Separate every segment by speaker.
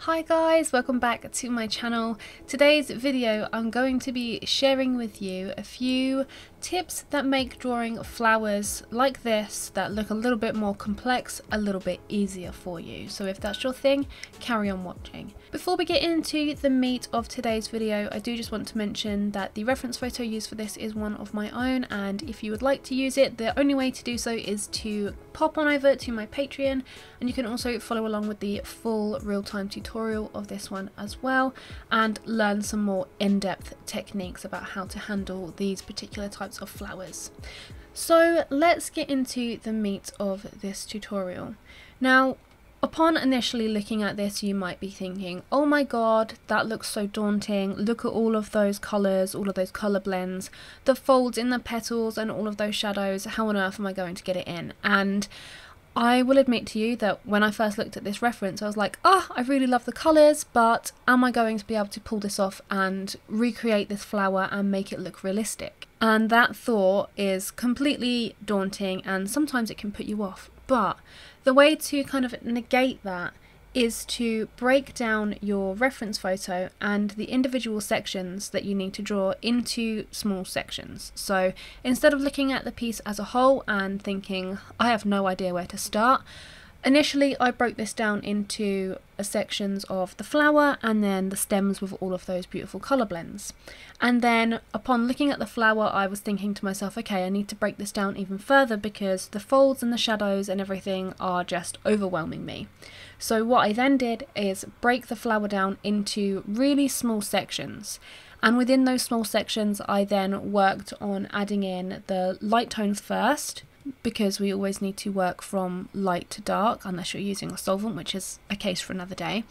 Speaker 1: Hi guys, welcome back to my channel. Today's video I'm going to be sharing with you a few tips that make drawing flowers like this that look a little bit more complex a little bit easier for you. So if that's your thing, carry on watching. Before we get into the meat of today's video, I do just want to mention that the reference photo used for this is one of my own, and if you would like to use it, the only way to do so is to pop on over to my Patreon, and you can also follow along with the full real-time tutorial of this one as well and learn some more in-depth techniques about how to handle these particular types of flowers. So let's get into the meat of this tutorial. Now, upon initially looking at this, you might be thinking, oh my god, that looks so daunting. Look at all of those colours, all of those colour blends, the folds in the petals and all of those shadows. How on earth am I going to get it in? And I will admit to you that when I first looked at this reference, I was like, I really love the colours, but am I going to be able to pull this off and recreate this flower and make it look realistic? And that thought is completely daunting, and sometimes it can put you off. But the way to kind of negate that is to break down your reference photo and the individual sections that you need to draw into small sections. So instead of looking at the piece as a whole and thinking, I have no idea where to start, initially I broke this down into sections of the flower and then the stems with all of those beautiful colour blends. And then upon looking at the flower, I was thinking to myself, okay, I need to break this down even further because the folds and the shadows and everything are just overwhelming me. So what I then did is break the flower down into really small sections. And within those small sections, I then worked on adding in the light tones first, because we always need to work from light to dark unless you're using a solvent, which is a case for another day,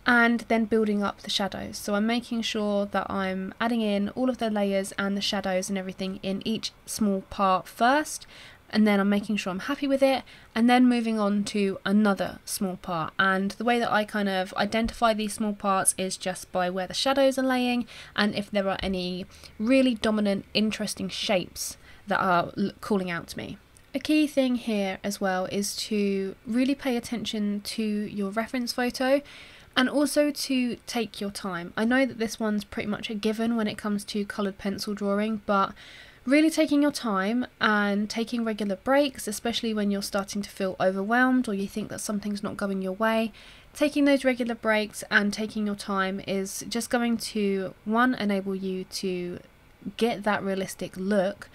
Speaker 1: and then building up the shadows. So I'm making sure that I'm adding in all of the layers and the shadows and everything in each small part first, and then I'm making sure I'm happy with it, and then moving on to another small part. And the way that I kind of identify these small parts is just by where the shadows are laying and if there are any really dominant, interesting shapes that are calling out to me. A key thing here as well is to really pay attention to your reference photo and also to take your time. I know that this one's pretty much a given when it comes to coloured pencil drawing, but really taking your time and taking regular breaks, especially when you're starting to feel overwhelmed or you think that something's not going your way, taking those regular breaks and taking your time is just going to, one, enable you to get that realistic look,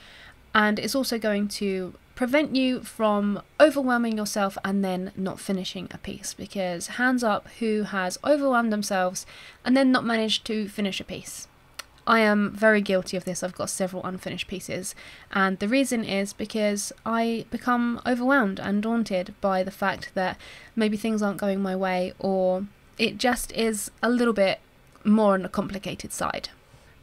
Speaker 1: and it's also going to prevent you from overwhelming yourself and then not finishing a piece, because hands up who has overwhelmed themselves and then not managed to finish a piece. I am very guilty of this. I've got several unfinished pieces, and the reason is because I become overwhelmed and daunted by the fact that maybe things aren't going my way, or it just is a little bit more on the complicated side.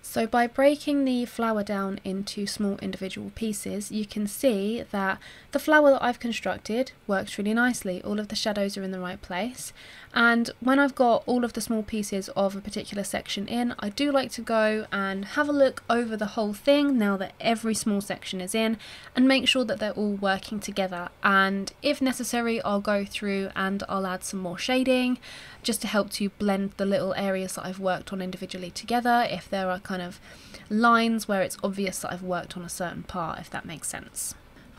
Speaker 1: So by breaking the flower down into small individual pieces, you can see that the flower that I've constructed works really nicely. All of the shadows are in the right place. And when I've got all of the small pieces of a particular section in, I do like to go and have a look over the whole thing now that every small section is in, and make sure that they're all working together. And if necessary, I'll go through and I'll add some more shading just to help to blend the little areas that I've worked on individually together, if there are kind of lines where it's obvious that I've worked on a certain part, if that makes sense.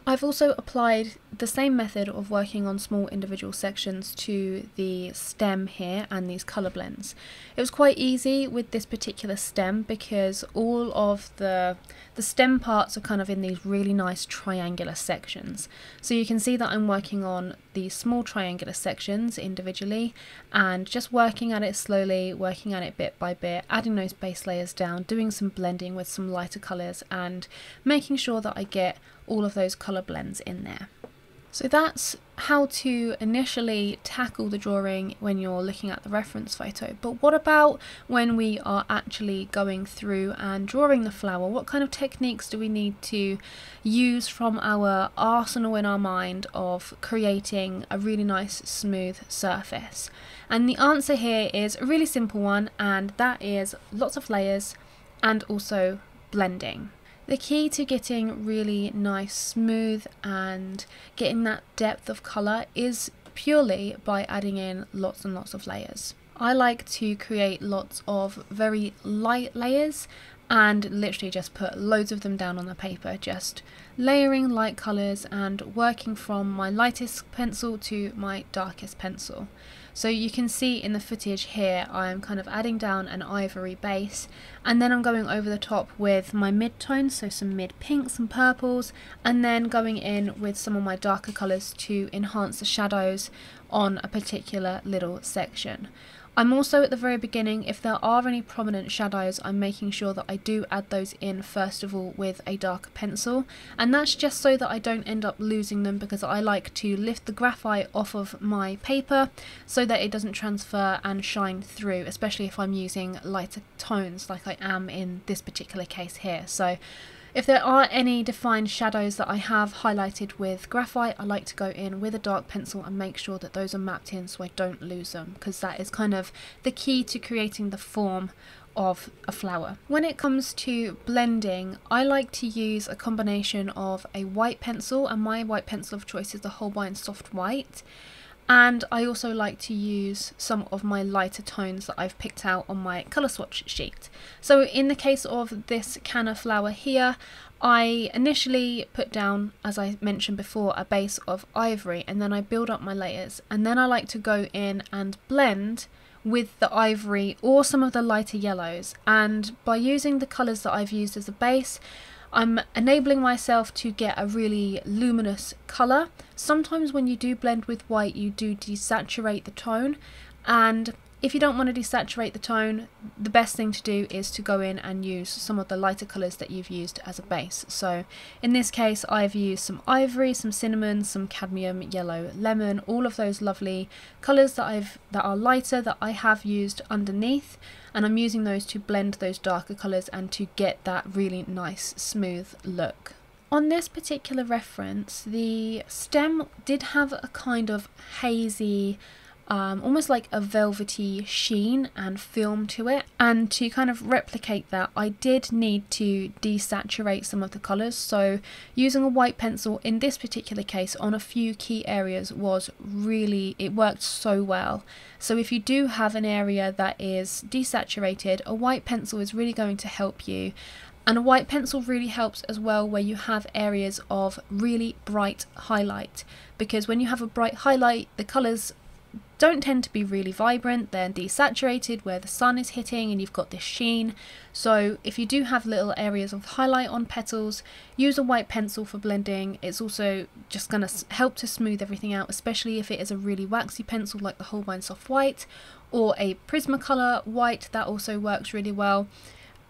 Speaker 1: I've also applied the same method of working on small individual sections to the stem here and these colour blends. It was quite easy with this particular stem because all of the stem parts are kind of in these really nice triangular sections. So you can see that I'm working on these small triangular sections individually and just working at it slowly, working at it bit by bit, adding those base layers down, doing some blending with some lighter colours and making sure that I get all of those colour blends in there. So that's how to initially tackle the drawing when you're looking at the reference photo. But what about when we are actually going through and drawing the flower? What kind of techniques do we need to use from our arsenal in our mind of creating a really nice smooth surface? And the answer here is a really simple one, and that is lots of layers and also blending. The key to getting really nice, smooth and getting that depth of colour is purely by adding in lots and lots of layers. I like to create lots of very light layers and literally just put loads of them down on the paper, just layering light colours and working from my lightest pencil to my darkest pencil. So you can see in the footage here I'm kind of adding down an ivory base, and then I'm going over the top with my mid-tones, so some mid-pinks and purples, and then going in with some of my darker colours to enhance the shadows on a particular little section. I'm also at the very beginning, if there are any prominent shadows, I'm making sure that I do add those in first of all with a darker pencil, and that's just so that I don't end up losing them, because I like to lift the graphite off of my paper so that it doesn't transfer and shine through, especially if I'm using lighter tones like I am in this particular case here. So if there are any defined shadows that I have highlighted with graphite, I like to go in with a dark pencil and make sure that those are mapped in so I don't lose them, because that is kind of the key to creating the form of a flower. When it comes to blending, I like to use a combination of a white pencil, and my white pencil of choice is the Haiii Soft White. And I also like to use some of my lighter tones that I've picked out on my colour swatch sheet. So in the case of this canna flower here, I initially put down, as I mentioned before, a base of ivory, and then I build up my layers, and then I like to go in and blend with the ivory or some of the lighter yellows, and by using the colours that I've used as a base, I'm enabling myself to get a really luminous colour. Sometimes when you do blend with white, you do desaturate the tone, and if you don't want to desaturate the tone, the best thing to do is to go in and use some of the lighter colours that you've used as a base. So in this case I've used some ivory, some cinnamon, some cadmium, yellow, lemon, all of those lovely colours that are lighter that I have used underneath, and I'm using those to blend those darker colours and to get that really nice smooth look. On this particular reference, the stem did have a kind of hazy, almost like a velvety sheen and film to it, and to kind of replicate that I did need to desaturate some of the colours, so using a white pencil in this particular case on a few key areas it worked so well. So if you do have an area that is desaturated, a white pencil is really going to help you. And a white pencil really helps as well where you have areas of really bright highlight, because when you have a bright highlight, the colours don't tend to be really vibrant, they're desaturated where the sun is hitting and you've got this sheen. So if you do have little areas of highlight on petals, use a white pencil for blending. It's also just going to help to smooth everything out, especially if it is a really waxy pencil like the Haiii Soft White or a Prismacolor white. That also works really well.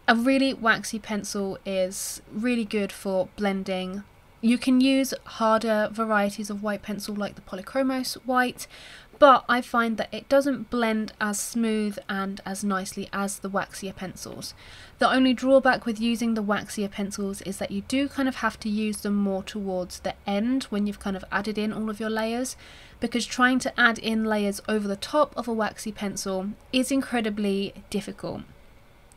Speaker 1: A really waxy pencil is really good for blending. You can use harder varieties of white pencil like the Polychromos white, but I find that it doesn't blend as smooth and as nicely as the waxier pencils. The only drawback with using the waxier pencils is that you do kind of have to use them more towards the end when you've kind of added in all of your layers, because trying to add in layers over the top of a waxy pencil is incredibly difficult.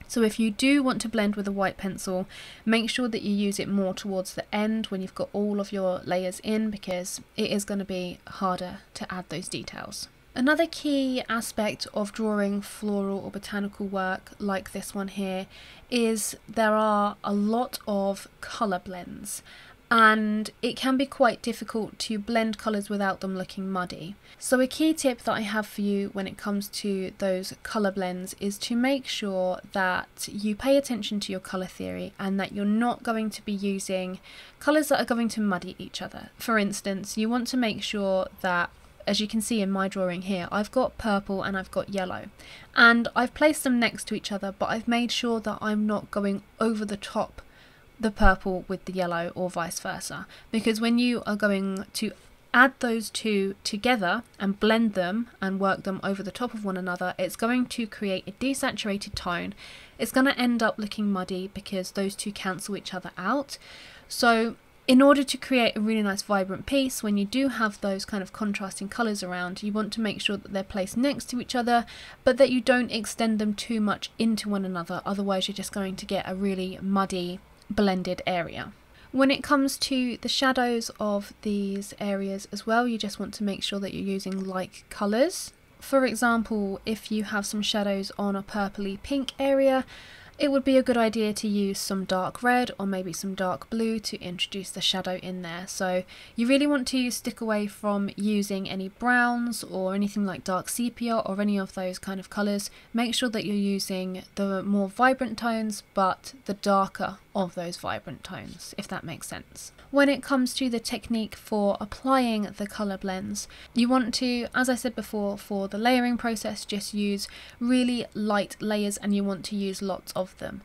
Speaker 1: So if you do want to blend with a white pencil, make sure that you use it more towards the end when you've got all of your layers in, because it is going to be harder to add those details. Another key aspect of drawing floral or botanical work like this one here is there are a lot of colour blends, and it can be quite difficult to blend colours without them looking muddy. So a key tip that I have for you when it comes to those colour blends is to make sure that you pay attention to your colour theory and that you're not going to be using colours that are going to muddy each other. For instance, you want to make sure that, as you can see in my drawing here, I've got purple and I've got yellow, and I've placed them next to each other, but I've made sure that I'm not going over the top the purple with the yellow or vice versa, because when you are going to add those two together and blend them and work them over the top of one another, it's going to create a desaturated tone. It's going to end up looking muddy because those two cancel each other out. So in order to create a really nice vibrant piece, when you do have those kind of contrasting colours around, you want to make sure that they're placed next to each other, but that you don't extend them too much into one another, otherwise you're just going to get a really muddy blended area. When it comes to the shadows of these areas as well, you just want to make sure that you're using like colours For example, if you have some shadows on a purpley pink area, it would be a good idea to use some dark red or maybe some dark blue to introduce the shadow in there. So you really want to stick away from using any browns or anything like dark sepia or any of those kind of colours. Make sure that you're using the more vibrant tones but the darker of those vibrant tones, if that makes sense. When it comes to the technique for applying the colour blends, you want to, as I said before, for the layering process, just use really light layers, and you want to use lots of them.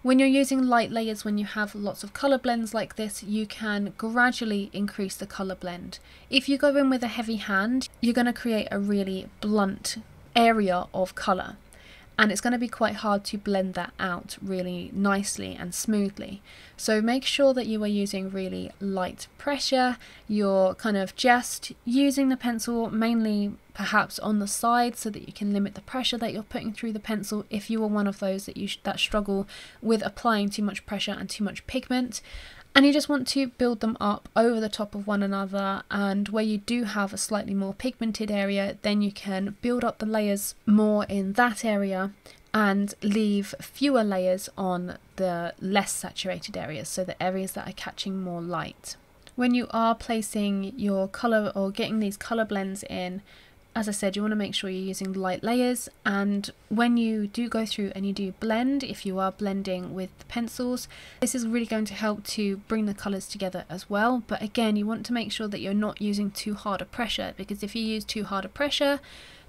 Speaker 1: When you're using light layers, when you have lots of colour blends like this, you can gradually increase the colour blend. If you go in with a heavy hand, you're going to create a really blunt area of colour, and it's going to be quite hard to blend that out really nicely and smoothly. So make sure that you are using really light pressure. You're kind of just using the pencil mainly perhaps on the side so that you can limit the pressure that you're putting through the pencil if you are one of those that struggle with applying too much pressure and too much pigment. And you just want to build them up over the top of one another, and where you do have a slightly more pigmented area, then you can build up the layers more in that area and leave fewer layers on the less saturated areas, so the areas that are catching more light. When you are placing your colour or getting these colour blends in, as I said, you want to make sure you're using light layers, and when you do go through and you do blend, if you are blending with the pencils, this is really going to help to bring the colours together as well. But again, you want to make sure that you're not using too hard a pressure, because if you use too hard a pressure,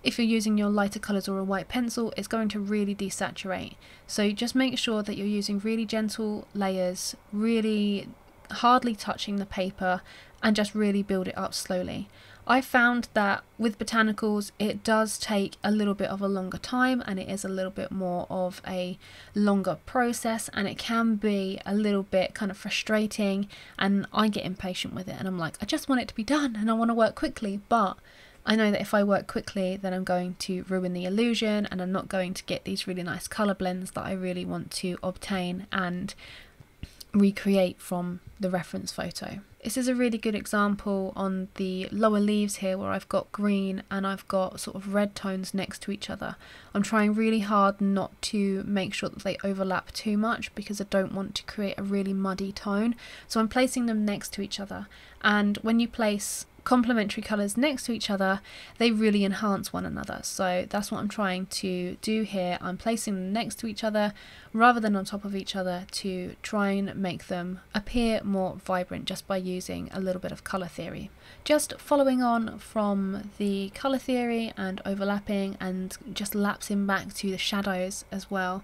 Speaker 1: if you're using your lighter colours or a white pencil, it's going to really desaturate. So just make sure that you're using really gentle layers, really hardly touching the paper, and just really build it up slowly. I found that with botanicals it does take a little bit of a longer time, and it is a little bit more of a longer process, and it can be a little bit kind of frustrating, and I get impatient with it and I'm like, I just want it to be done and I want to work quickly, but I know that if I work quickly then I'm going to ruin the illusion and I'm not going to get these really nice colour blends that I really want to obtain and recreate from the reference photo. This is a really good example on the lower leaves here, where I've got green and I've got sort of red tones next to each other. I'm trying really hard not to make sure that they overlap too much, because I don't want to create a really muddy tone. So I'm placing them next to each other, and when you place complementary colours next to each other, they really enhance one another. So that's what I'm trying to do here. I'm placing them next to each other rather than on top of each other to try and make them appear more vibrant just by using a little bit of colour theory. Just following on from the colour theory and overlapping and just lapsing back to the shadows as well.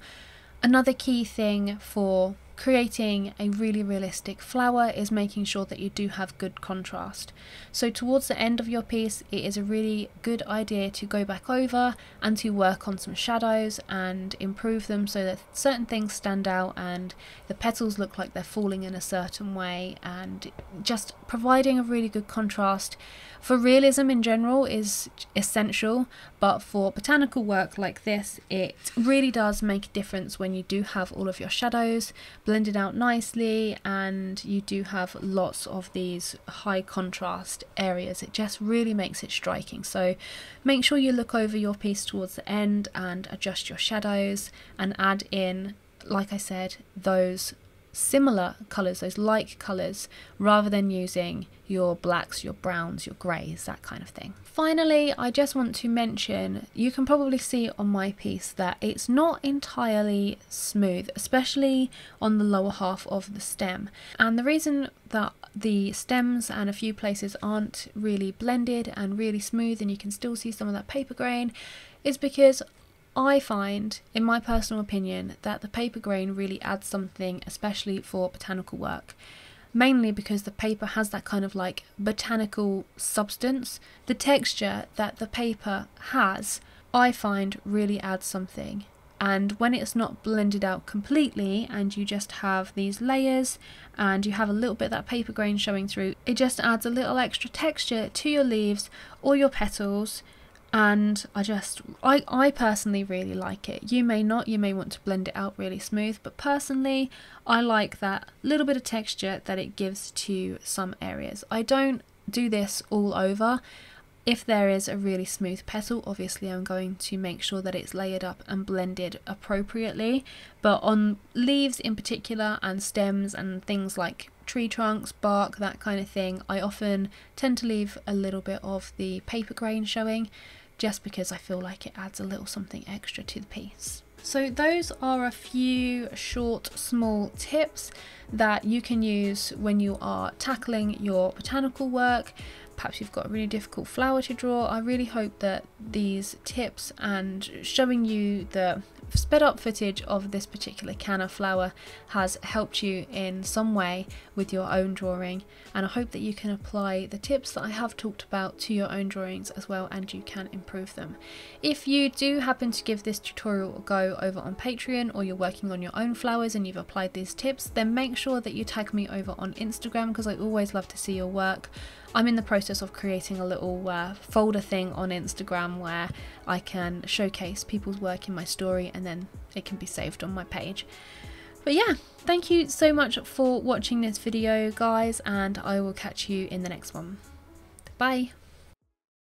Speaker 1: Another key thing for creating a really realistic flower is making sure that you do have good contrast. So towards the end of your piece, it is a really good idea to go back over and to work on some shadows and improve them so that certain things stand out and the petals look like they're falling in a certain way, and just providing a really good contrast for realism in general is essential, but for botanical work like this, it really does make a difference when you do have all of your shadows blended out nicely and you do have lots of these high contrast areas. It just really makes it striking. So make sure you look over your piece towards the end and adjust your shadows and add in, like I said, those similar colours, those like colours, rather than using your blacks, your browns, your greys, that kind of thing. Finally, I just want to mention, you can probably see on my piece that it's not entirely smooth, especially on the lower half of the stem. And the reason that the stems and a few places aren't really blended and really smooth and you can still see some of that paper grain is because I find, in my personal opinion, that the paper grain really adds something, especially for botanical work. Mainly because the paper has that kind of like botanical substance. The texture that the paper has, I find, really adds something. And when it's not blended out completely and you just have these layers and you have a little bit of that paper grain showing through, it just adds a little extra texture to your leaves or your petals. And I personally really like it. You may not, you may want to blend it out really smooth, but personally I like that little bit of texture that it gives to some areas. I don't do this all over. If there is a really smooth petal, obviously I'm going to make sure that it's layered up and blended appropriately, but on leaves in particular and stems and things like tree trunks, bark, that kind of thing, I often tend to leave a little bit of the paper grain showing, just because I feel like it adds a little something extra to the piece. So those are a few short, small tips that you can use when you are tackling your botanical work. Perhaps you've got a really difficult flower to draw. I really hope that these tips and showing you the sped up footage of this particular canna flower has helped you in some way with your own drawing, and I hope that you can apply the tips that I have talked about to your own drawings as well, and you can improve them. If you do happen to give this tutorial a go over on Patreon, or you're working on your own flowers and you've applied these tips, then make sure that you tag me over on Instagram, because I always love to see your work. I'm in the process of creating a little folder thing on Instagram where I can showcase people's work in my story, and then it can be saved on my page. But yeah, thank you so much for watching this video, guys, and I will catch you in the next one. Bye!